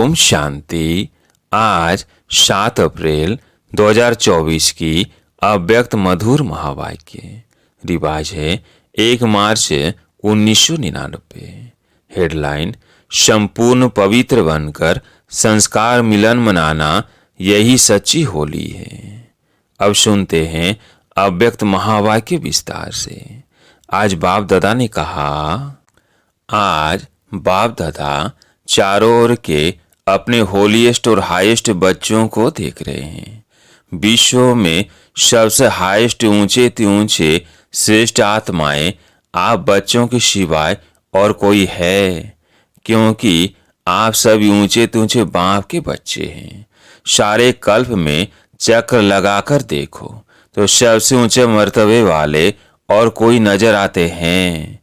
ओम शांति। आज 7 अप्रैल 2024 की अव्यक्त मधुर महावाक्य। रिवाज है 1 मार्च 1999। हेडलाइन, संपूर्ण पवित्र बनकर संस्कार मिलन मनाना यही सच्ची होली है। अब सुनते हैं अव्यक्त महावाक्य विस्तार से। आज बाप दादा ने कहा, आज बाप दादा चारों ओर के अपने होलीएस्ट और हाईएस्ट बच्चों को देख रहे हैं। विश्व में सबसे हाईएस्ट ऊंचे श्रेष्ठ आत्माएं आप बच्चों के सिवाय और कोई है, क्योंकि आप सभी ऊंचे बाप के बच्चे हैं। सारे कल्प में चक्र लगाकर देखो तो सबसे ऊंचे मर्तबे वाले और कोई नजर आते हैं।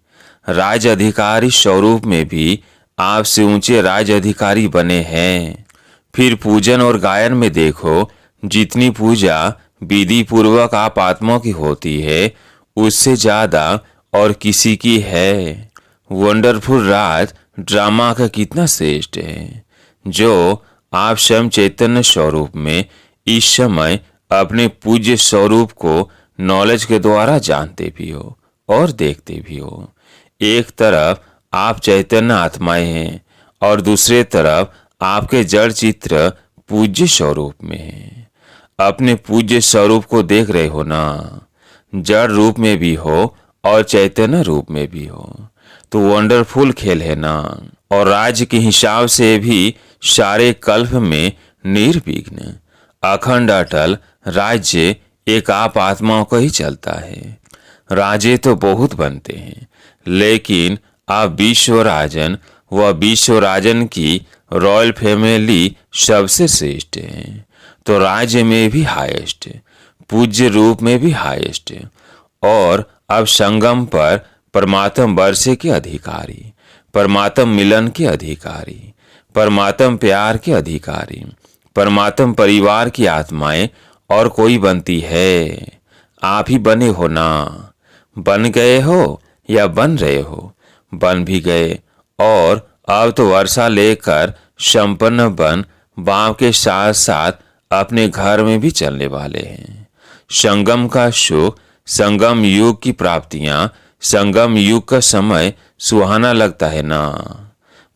राज अधिकारी स्वरूप में भी आपसे ऊंचे राज अधिकारी बने हैं। फिर पूजन और गायन में देखो, जितनी पूजा विधि पूर्वक आप आत्माओं की होती है उससे ज्यादा और किसी की है। वंडरफुल राज ड्रामा का कितना श्रेष्ठ है, जो आप स्वयं चैतन्य स्वरूप में इस समय अपने पूज्य स्वरूप को नॉलेज के द्वारा जानते भी हो और देखते भी हो। एक तरफ आप चैतन्य आत्माएं हैं और दूसरे तरफ आपके जड़ चित्र पूज्य स्वरूप में है। अपने पूज्य स्वरूप को देख रहे हो ना, जड़ रूप में भी हो और चैतन्य रूप में भी हो, तो वंडरफुल खेल है ना। और राज्य के हिसाब से भी सारे कल्प में निर्विघ्न अखंड अटल राज्य एक आप आत्माओं का ही चलता है। राजे तो बहुत बनते हैं, लेकिन आप विश्व राजन व विश्व राजन की रॉयल फैमिली सबसे श्रेष्ठ है। तो राज्य में भी हाईएस्ट, पूज्य रूप में भी हाईएस्ट, और अब संगम पर परमात्म वर्षे के अधिकारी, परमात्म मिलन के अधिकारी, परमात्म प्यार के अधिकारी, परमात्म परिवार की आत्माएं और कोई बनती है। आप ही बने हो ना, बन गए हो या बन रहे हो, बन भी गए। और अब तो वर्षा लेकर संपन्न बन बाप के साथ साथ अपने घर में भी चलने वाले हैं। संगम का सुख, संगम युग की प्राप्तियां, संगम युग का समय सुहाना लगता है ना,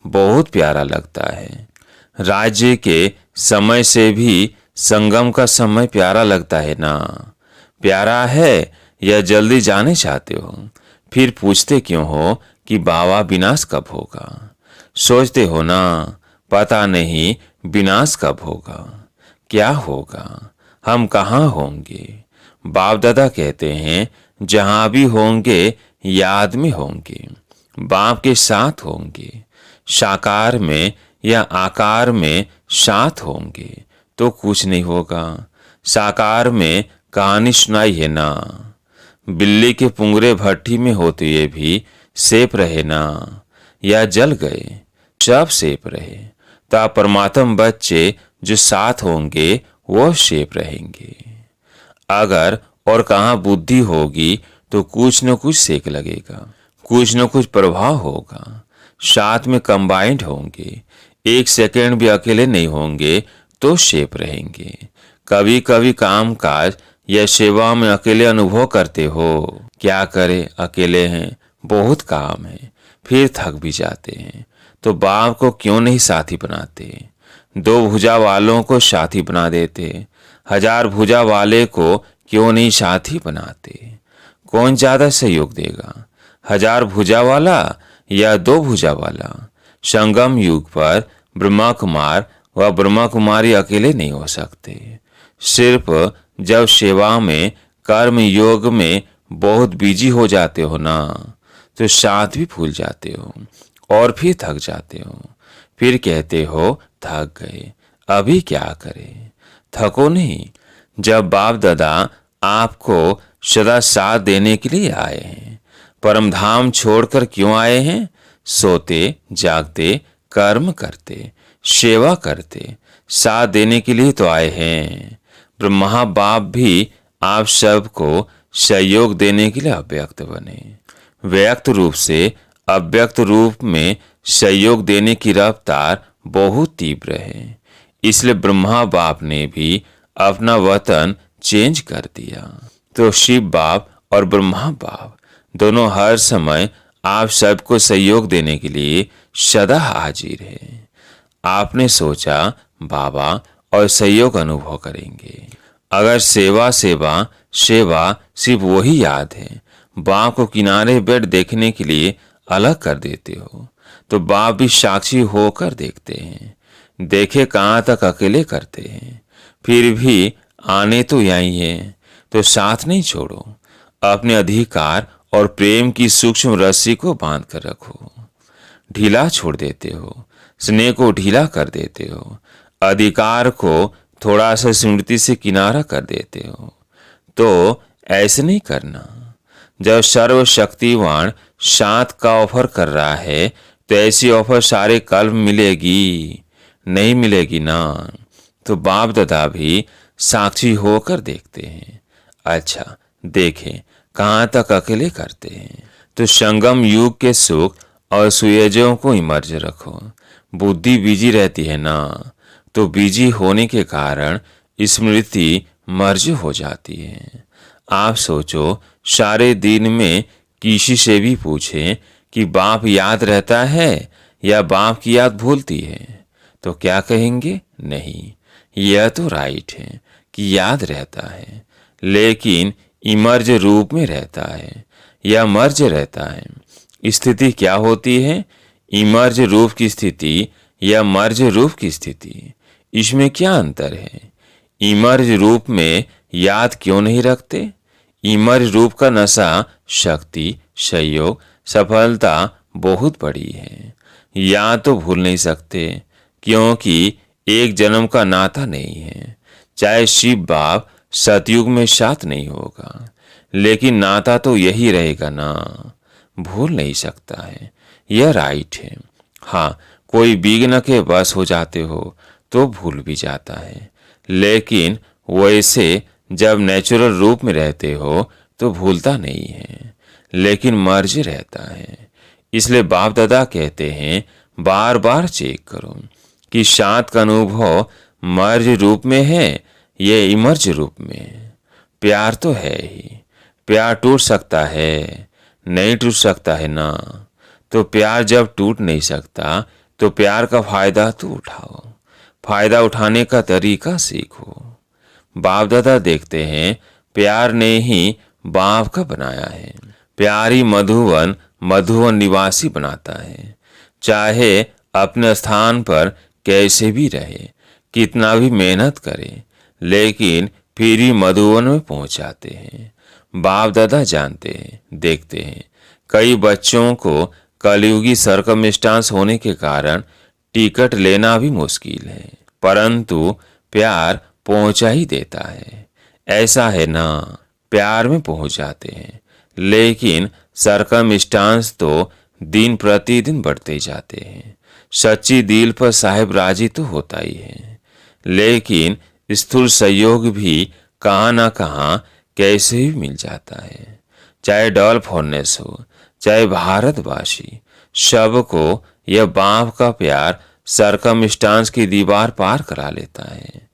बहुत प्यारा लगता है। राज्य के समय से भी संगम का समय प्यारा लगता है ना। प्यारा है या जल्दी जाने चाहते हो? फिर पूछते क्यों हो कि बाबा विनाश कब होगा? सोचते हो ना, पता नहीं विनाश कब होगा, क्या होगा, हम कहाँ होंगे। बाप दादा कहते हैं, जहां भी होंगे याद में होंगे, बाप के साथ होंगे। साकार में या आकार में साथ होंगे तो कुछ नहीं होगा। साकार में कहानी सुनाई है ना, बिल्ली के पुंगरे भट्टी में होते हुए भी सेफ रहे ना, या जल गए, सब सेफ रहे। तो परमात्म बच्चे जो साथ होंगे वो सेफ रहेंगे। अगर और कहाँ बुद्धि होगी तो कुछ न कुछ सेक लगेगा, कुछ न कुछ प्रभाव होगा। साथ में कंबाइंड होंगे, एक सेकेंड भी अकेले नहीं होंगे तो सेफ रहेंगे। कभी कभी काम काज या सेवा में अकेले अनुभव करते हो, क्या करे, अकेले हैं, बहुत काम है, फिर थक भी जाते हैं। तो बाप को क्यों नहीं साथी बनाते? 2 भुजा वालों को साथी बना देते। 1000 भुजा वाले को क्यों नहीं साथी बनाते? कौन ज्यादा सहयोग देगा, 1000 भुजा वाला या 2 भुजा वाला? संगम युग पर ब्रह्मा कुमार व ब्रह्मा कुमारी अकेले नहीं हो सकते। सिर्फ जब सेवा में, कर्म योग में बहुत बिजी हो जाते हो ना, तो साथ भी भूल जाते हो और फिर थक जाते हो। फिर कहते हो थक गए, अभी क्या करें? थको नहीं। जब बाप दादा आपको सदा साथ देने के लिए आए हैं, परम धाम छोड़कर क्यों आए हैं? सोते जागते, कर्म करते, सेवा करते, साथ देने के लिए तो आए हैं। ब्रह्मा बाप भी आप सबको सहयोग देने के लिए अव्यक्त बने। व्यक्त रूप से अव्यक्त रूप में सहयोग देने की रफ्तार बहुत तीव्र है, इसलिए ब्रह्मा बाप ने भी अपना वतन चेंज कर दिया। तो शिव बाप और ब्रह्मा बाप दोनों हर समय आप सबको सहयोग देने के लिए सदा हाजिर है। आपने सोचा बाबा और सहयोग अनुभव करेंगे। अगर सेवा सेवा सेवा सिर्फ वही याद है, बाप को किनारे बैठ देखने के लिए अलग कर देते हो, तो बाप भी साक्षी होकर देखते हैं। देखे कहाँ तक अकेले करते हैं, फिर भी आने तो यही है, तो साथ नहीं छोड़ो। अपने अधिकार और प्रेम की सूक्ष्म रस्सी को बांध कर रखो। ढीला छोड़ देते हो, स्नेह को ढीला कर देते हो, अधिकार को थोड़ा सा स्मृति से किनारा कर देते हो। तो ऐसे नहीं करना। जब सर्वशक्तिवान शांत का ऑफर कर रहा है, तो ऐसी ऑफर सारे कल्प मिलेगी नहीं मिलेगी ना। तो बाप दादा भी साक्षी होकर देखते हैं। अच्छा देखें कहाँ तक अकेले करते हैं। तो संगम युग के सुख और सुयोजों को इमर्ज रखो। बुद्धि बिजी रहती है ना, तो बिजी होने के कारण स्मृति मर्ज हो जाती है। आप सोचो सारे दिन में किसी से भी पूछें कि बाप याद रहता है या बाप की याद भूलती है, तो क्या कहेंगे? नहीं, यह तो राइट है कि याद रहता है, लेकिन इमर्ज रूप में रहता है या मर्ज रहता है। स्थिति क्या होती है? इमर्ज रूप की स्थिति या मर्ज रूप की स्थिति, इसमें क्या अंतर है? इमर्ज रूप में याद क्यों नहीं रखते? इमर्ज रूप का नशा शक्ति, सहयोग, सफलता बहुत बड़ी है। याद तो भूल नहीं सकते, क्योंकि एक जन्म का नाता नहीं है। चाहे शिव बाप सतयुग में साथ नहीं होगा, लेकिन नाता तो यही रहेगा ना, भूल नहीं सकता है। यह राइट है। हाँ, कोई विघ्न के वश हो जाते हो तो भूल भी जाता है, लेकिन वैसे जब नेचुरल रूप में रहते हो तो भूलता नहीं है, लेकिन मर्ज रहता है। इसलिए बाप दादा कहते हैं बार बार चेक करो कि शांत का अनुभव मर्ज रूप में है ये इमर्ज रूप में। प्यार तो है ही, प्यार टूट सकता है? नहीं टूट सकता है ना। तो प्यार जब टूट नहीं सकता, तो प्यार का फायदा तो उठाओ, फायदा उठाने का तरीका सीखो। बाप दादा देखते हैं प्यार ने ही बाप का बनाया है। प्यार ही मधुवन मधुवन निवासी बनाता है। चाहे अपने स्थान पर कैसे भी रहे, कितना भी मेहनत करे, लेकिन फिर ही मधुवन में पहुंच जाते हैं। बाप दादा जानते हैं, देखते हैं कई बच्चों को कलयुगी सर्कमस्टांस होने के कारण टिकट लेना भी मुश्किल है, परंतु प्यार पहुंचा ही देता है। ऐसा है ना, प्यार में पहुंच जाते हैं, लेकिन सर्कमस्टांस तो दिन प्रतिदिन बढ़ते जाते हैं। सच्ची दिल पर साहिब राजी तो होता ही है, लेकिन स्थूल सहयोग भी कहाँ ना कहाँ कैसे भी मिल जाता है। चाहे डॉल्फ हॉर्नेस हो, चाहे भारतवासी, सबको यह बाप का प्यार सर्कमस्टांस की दीवार पार करा लेता है।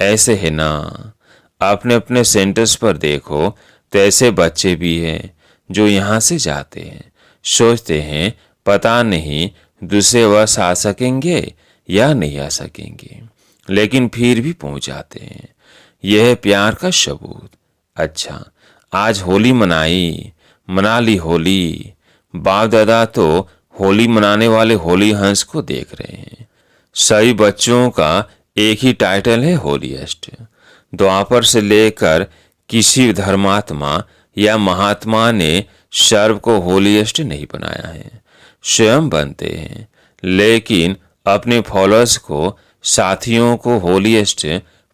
ऐसे है ना, अपने अपने सेंटर्स पर देखो तो ऐसे बच्चे भी हैं जो यहाँ से जाते हैं, सोचते हैं पता नहीं दूसरे वर्ष आ सकेंगे या नहीं आ सकेंगे, लेकिन फिर भी पहुंच जाते हैं। यह है प्यार का सबूत। अच्छा, आज होली मना ली होली। बाप दादा तो होली मनाने वाले होली हंस को देख रहे हैं। सभी बच्चों का एक ही टाइटल है होलीएस्ट। द्वापर से लेकर किसी धर्मात्मा या महात्मा ने सर्व को होलीएस्ट नहीं बनाया है, स्वयं बनते हैं, लेकिन अपने फॉलोअर्स को, साथियों को होलीएस्ट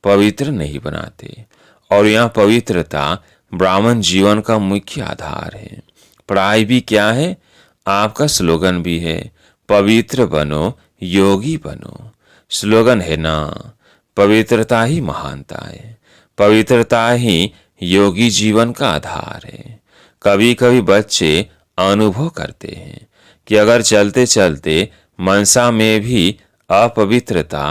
पवित्र नहीं बनाते। और यह पवित्रता ब्राह्मण जीवन का मुख्य आधार है। पढ़ाई भी क्या है? आपका स्लोगन भी है, पवित्र बनो योगी बनो। स्लोगन है ना, पवित्रता ही महानता है, पवित्रता ही योगी जीवन का आधार है। कभी कभी बच्चे अनुभव करते हैं कि अगर चलते चलते मनसा में भी अपवित्रता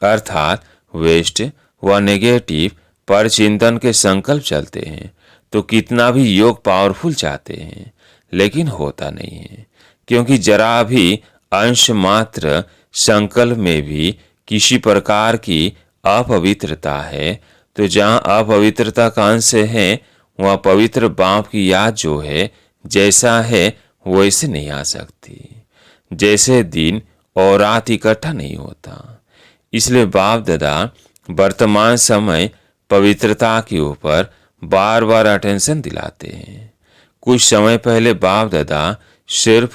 अर्थात वेस्ट व नेगेटिव पर चिंतन के संकल्प चलते हैं तो कितना भी योग पावरफुल चाहते हैं लेकिन होता नहीं है, क्योंकि जरा भी अंश मात्र संकल्प में भी किसी प्रकार की अपवित्रता है तो जहाँ अपवित्रता का अंश है वहाँ पवित्र बाप की याद जो है जैसा है वैसे नहीं आ सकती, जैसे दिन और रात इकट्ठा नहीं होता। इसलिए बाप दादा वर्तमान समय पवित्रता के ऊपर बार बार अटेंशन दिलाते हैं। कुछ समय पहले बाप दादा सिर्फ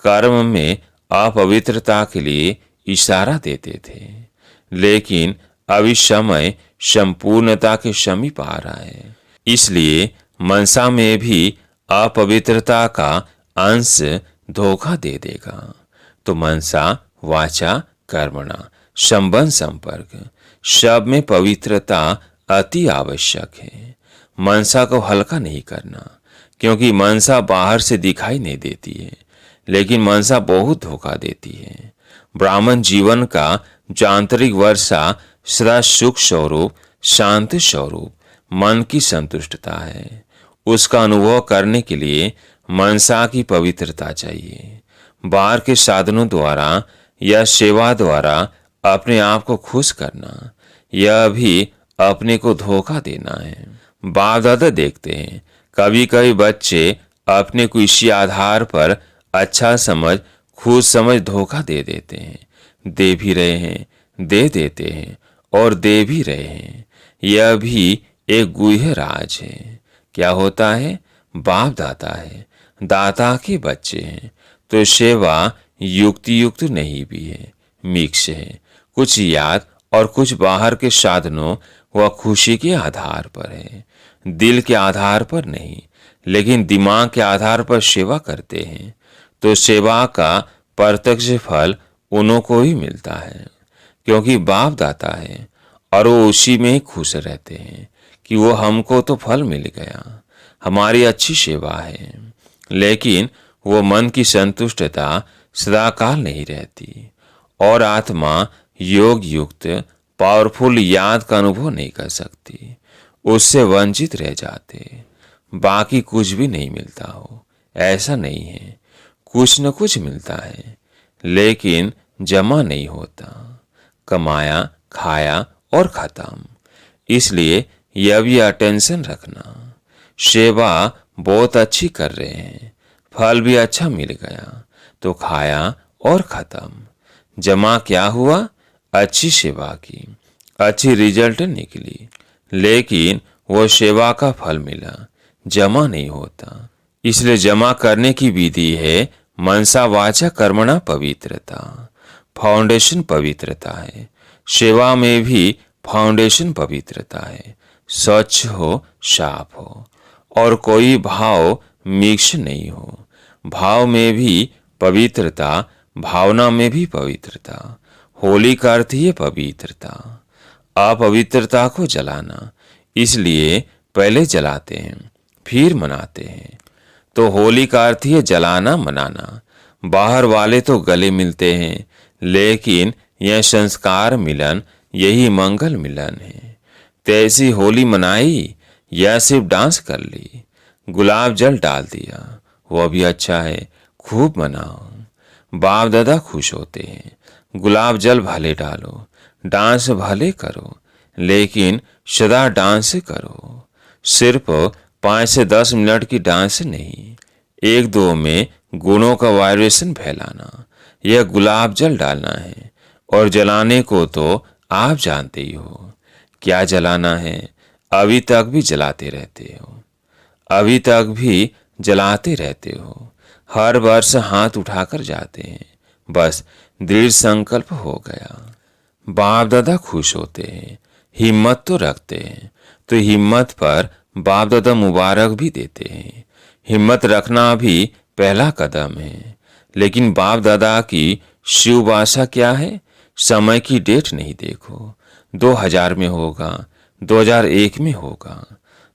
कर्म में अपवित्रता के लिए इशारा देते थे, लेकिन अभी समय संपूर्णता के समीप आ रहा है। इसलिए मनसा में भी अपवित्रता का अंश धोखा दे देगा। तो मनसा वाचा कर्मणा संबंध संपर्क सब में पवित्रता अति आवश्यक है। मनसा को हल्का नहीं करना, क्योंकि मनसा बाहर से दिखाई नहीं देती है लेकिन मनसा बहुत धोखा देती है। ब्राह्मण जीवन का आंतरिक वर्षा सदा सुख स्वरूप शांति स्वरूप मन की संतुष्टता है। उसका अनुभव करने के लिए मनसा की पवित्रता चाहिए। बाहर के साधनों द्वारा या सेवा द्वारा अपने आप को खुश करना यह भी अपने को धोखा देना है। बाप दादा देखते हैं कभी कभी बच्चे अपने को इसी आधार पर अच्छा समझ खुश समझ धोखा दे देते हैं, दे भी रहे हैं, दे देते हैं और दे भी रहे हैं। यह भी एक गुह्य राज है। क्या होता है? बाप दाता है, दाता के बच्चे हैं तो सेवा युक्ति युक्त नहीं भी है, मिक्स है। कुछ याद और कुछ बाहर के साधनों व खुशी के आधार पर है, दिल के आधार पर नहीं। लेकिन दिमाग के आधार पर सेवा करते हैं तो सेवा का प्रत्यक्ष फल उन्हों को ही मिलता है, क्योंकि बाप दाता है और वो उसी में ही खुश रहते हैं कि वो हमको तो फल मिल गया, हमारी अच्छी सेवा है। लेकिन वो मन की संतुष्टता सदाकाल नहीं रहती और आत्मा योग युक्त पावरफुल याद का अनुभव नहीं कर सकती, उससे वंचित रह जाते। बाकी कुछ भी नहीं मिलता हो ऐसा नहीं है, कुछ न कुछ मिलता है लेकिन जमा नहीं होता, कमाया खाया और खत्म। इसलिए यह भी अटेंशन रखना। सेवा बहुत अच्छी कर रहे हैं, फल भी अच्छा मिल गया तो खाया और खत्म। जमा क्या हुआ? अच्छी सेवा की, अच्छी रिजल्ट निकली, लेकिन वो सेवा का फल मिला, जमा नहीं होता। इसलिए जमा करने की विधि है मनसा वाचा कर्मणा पवित्रता। फाउंडेशन पवित्रता है, सेवा में भी फाउंडेशन पवित्रता है। स्वच्छ हो, साफ हो और कोई भाव मिक्स नहीं हो। भाव में भी पवित्रता, भावना में भी पवित्रता। होली का अर्थ ही पवित्रता, अपवित्रता को जलाना। इसलिए पहले जलाते हैं फिर मनाते हैं। तो होली का अर्थ ही जलाना मनाना। बाहर वाले तो गले मिलते हैं लेकिन यह संस्कार मिलन यही मंगल मिलन है। तैसी होली मनाई या सिर्फ डांस कर ली, गुलाब जल डाल दिया, वह भी अच्छा है, खूब मनाओ। बाप दादा खुश होते हैं। गुलाब जल भले डालो, डांस भले करो, लेकिन सदा डांस करो। सिर्फ 5 से 10 मिनट की डांस नहीं, 1-2 में गुणों का वाइब्रेशन फैलाना। यह गुलाब जल डालना है और जलाने को तो आप जानते ही हो क्या जलाना है। अभी तक भी जलाते रहते हो, अभी तक भी जलाते रहते हो। हर वर्ष हाथ उठाकर जाते हैं, बस दृढ़ संकल्प हो गया। बाप दादा खुश होते हैं, हिम्मत तो रखते हैं, तो हिम्मत पर बाप दादा मुबारक भी देते हैं। हिम्मत रखना भी पहला कदम है। लेकिन बाप दादा की शिव भाषा क्या है? समय की डेट नहीं देखो, 2000 में होगा, 2001 में होगा,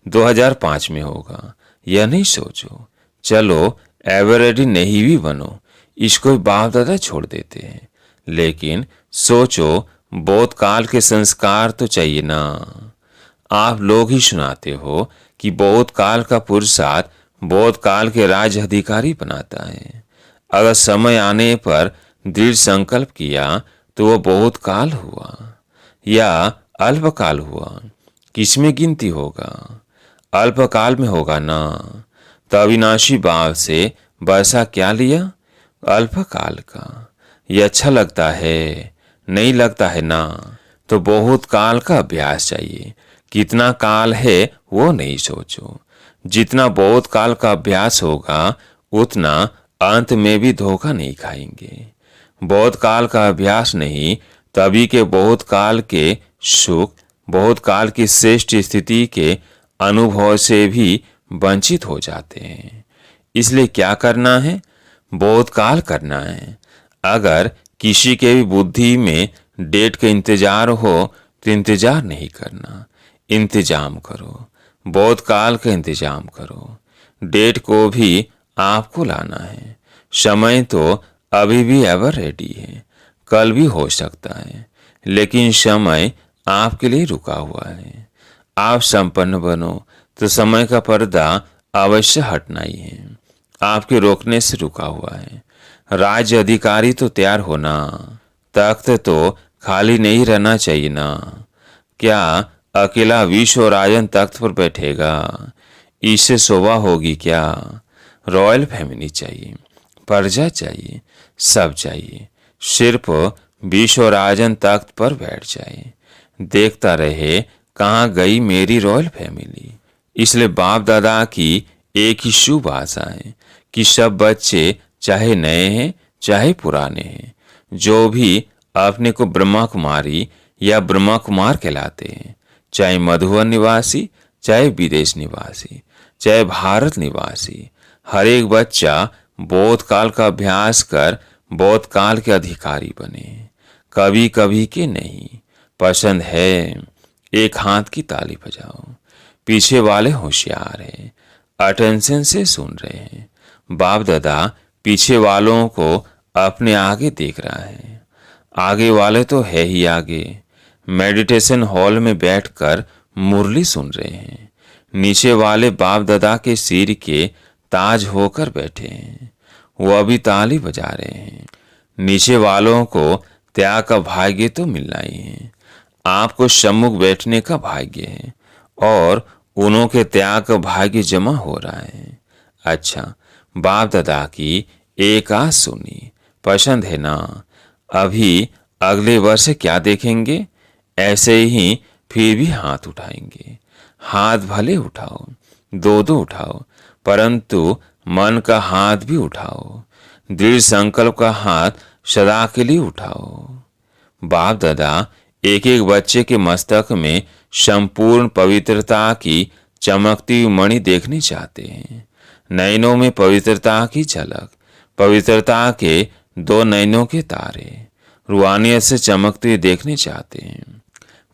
2005 में होगा, यह नहीं सोचो। चलो एवरेडी नहीं भी बनो, इसको बाप दादा छोड़ देते हैं, लेकिन सोचो, बहुत काल के संस्कार तो चाहिए ना। आप लोग ही सुनाते हो कि बहुत काल का पुरुषार्थ बहुत काल के राज अधिकारी बनाता है। अगर समय आने पर दृढ़ संकल्प किया तो वह बहुत काल हुआ या अल्पकाल हुआ, किसमें गिनती होगा? अल्पकाल में होगा ना। तो अविनाशी भाव से वैसा क्या लिया? अल्पकाल का। ये अच्छा लगता है? नहीं लगता है ना। तो बहुत काल का अभ्यास चाहिए। कितना काल है वो नहीं सोचो। जितना बहुत काल का अभ्यास होगा उतना अंत में भी धोखा नहीं खाएंगे। बहुत काल का अभ्यास नहीं, तभी के बहुत काल के सुख, बहुत काल की श्रेष्ठ स्थिति के अनुभव से भी वंचित हो जाते हैं। इसलिए क्या करना है? बहुत काल करना है। अगर किसी के भी बुद्धि में डेट का इंतजार हो तो इंतजार नहीं करना, इंतजाम करो। बहुत काल का इंतजाम करो। डेट को भी आपको लाना है। समय तो अभी भी एवर रेडी है, कल भी हो सकता है, लेकिन समय आपके लिए रुका हुआ है। आप संपन्न बनो तो समय का पर्दा अवश्य हटना ही है। आपके रोकने से रुका हुआ है। राज्य अधिकारी तो तैयार होना, तख्त तो खाली नहीं रहना चाहिए ना। क्या अकेला विश्व राजन तख्त पर बैठेगा? इससे शोभा होगी क्या? रॉयल फैमिली चाहिए, प्रजा चाहिए, सब चाहिए। सिर्फ विश्व राजन तख्त पर बैठ जाए, देखता रहे कहाँ गई मेरी रॉयल फैमिली। इसलिए बाप दादा की एक ही शुभ आशा है कि सब बच्चे, चाहे नए हैं चाहे पुराने हैं, जो भी अपने को ब्रह्मा कुमारी या ब्रह्मा कुमार कहलाते हैं, चाहे मधुबन निवासी, चाहे विदेश निवासी, चाहे भारत निवासी, हर एक बच्चा बहुत काल का अभ्यास कर बहुत काल के अधिकारी बने। कभी कभी के नहीं। पसंद है? एक हाथ की ताली बजाओ। पीछे वाले होशियार हैं, अटेंशन से सुन रहे हैं। बाप दादा पीछे वालों को अपने आगे देख रहा है। आगे वाले तो है ही आगे, मेडिटेशन हॉल में बैठकर मुरली सुन रहे हैं। नीचे वाले बाप दादा के सिर के ताज होकर बैठे हैं, वो अभी ताली बजा रहे हैं। नीचे वालों को त्याग का भाग्य तो मिलना ही है। आपको सम्मुख बैठने का भाग्य है और उन्हों के त्याग का भाग्य जमा हो रहा है। अच्छा, बाप दादा की एक आस सुनी, पसंद है ना? अभी अगले वर्ष क्या देखेंगे? ऐसे ही फिर भी हाथ उठाएंगे। हाथ भले उठाओ, दो दो उठाओ, परंतु मन का हाथ भी उठाओ। दृढ़ संकल्प का हाथ सदा के लिए उठाओ। बाप दादा एक एक बच्चे के मस्तक में संपूर्ण पवित्रता की चमकती हुई मणि देखनी चाहते हैं। नयनों में पवित्रता की झलक, पवित्रता के दो नयनों के तारे रूहानियत से चमकते हुए देखने चाहते हैं।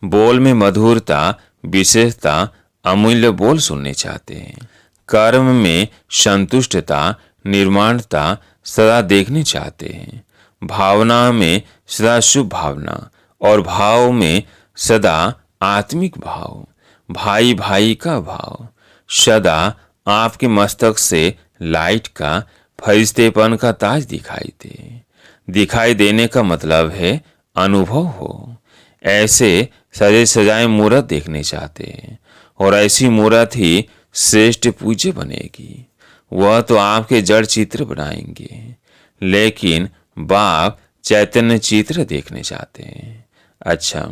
बोल में मधुरता, विशेषता, अमूल्य बोल सुनने चाहते हैं। कर्म में संतुष्टता, निर्माणता सदा देखने चाहते हैं। भावना में सदा शुभ भावना और भाव में सदा आत्मिक भाव, भाई भाई का भाव। सदा आपके मस्तक से लाइट का, फरिश्तेपन का ताज दिखाई दे। दिखाई देने का मतलब है अनुभव हो। ऐसे सजे सजाए मूर्त देखने चाहते हैं और ऐसी मूर्त ही श्रेष्ठ पूज्य बनेगी। वह तो आपके जड़ चित्र बनाएंगे, लेकिन बाप चैतन्य चित्र देखने चाहते हैं। अच्छा,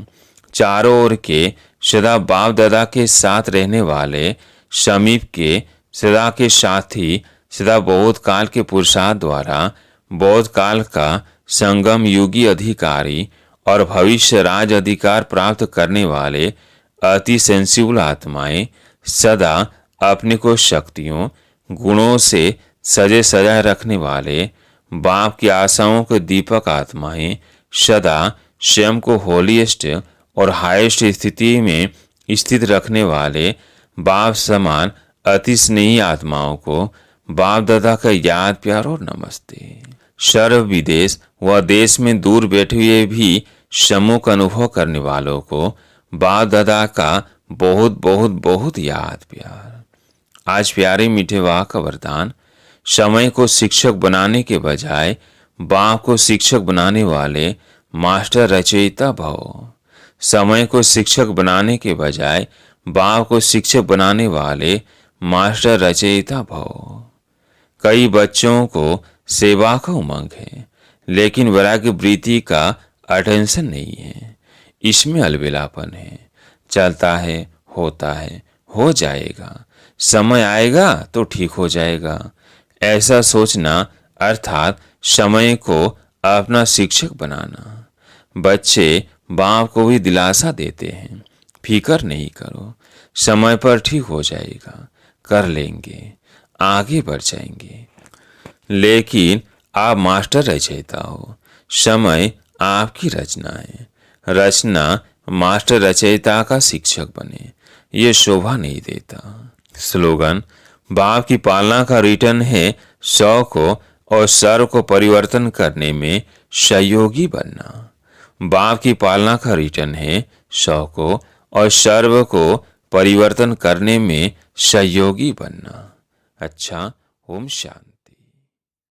चारों ओर के सदा बाप दादा के साथ रहने वाले, समीप के सदा के साथी, सदा बहुत काल के पुरुषार्थ द्वारा बहुत काल का संगम युगी अधिकारी और भविष्य राज अधिकार प्राप्त करने वाले अति सेंसिबल आत्माएं, सदा अपने को शक्तियों, गुणों से सजे सजाए रखने वाले बाप की आशाओं के दीपक आत्माएं, सदा स्वयं को होलीएस्ट और हाईएस्ट स्थिति में स्थित रखने वाले बाप समान अति स्नेही आत्माओं को बाप दादा का याद, प्यार और नमस्ते। सर्व विदेश व देश में दूर बैठे हुए भी सम्मुख अनुभव करने वालों को बाप दादा का बहुत बहुत बहुत याद प्यार। आज प्यारे मीठे वाह का वरदान, समय को शिक्षक बनाने के बजाय बाप को शिक्षक बनाने वाले मास्टर रचयिता भव। समय को शिक्षक बनाने के बजाय बाप को शिक्षक बनाने वाले मास्टर रचयिता भव। कई बच्चों को सेवा का उमंग है, लेकिन वैराग्य वृत्ति का अटेंशन नहीं है। इसमें अलबेलापन है। चलता है, होता है, हो जाएगा, समय आएगा तो ठीक हो जाएगा, ऐसा सोचना अर्थात समय को अपना शिक्षक बनाना। बच्चे बाप को भी दिलासा देते हैं, फिकर नहीं करो, समय पर ठीक हो जाएगा, कर लेंगे, आगे बढ़ जाएंगे। लेकिन आप मास्टर रचयिता हो, समय आपकी रचना है। रचना मास्टर रचयिता का शिक्षक बने, ये शोभा नहीं देता। स्लोगन, बाप की पालना का रिटर्न है 100 को और सर्व को परिवर्तन करने में सहयोगी बनना। बाप की पालना का रिटर्न है 100 को और सर्व को परिवर्तन करने में सहयोगी बनना। अच्छा, ओम शांति।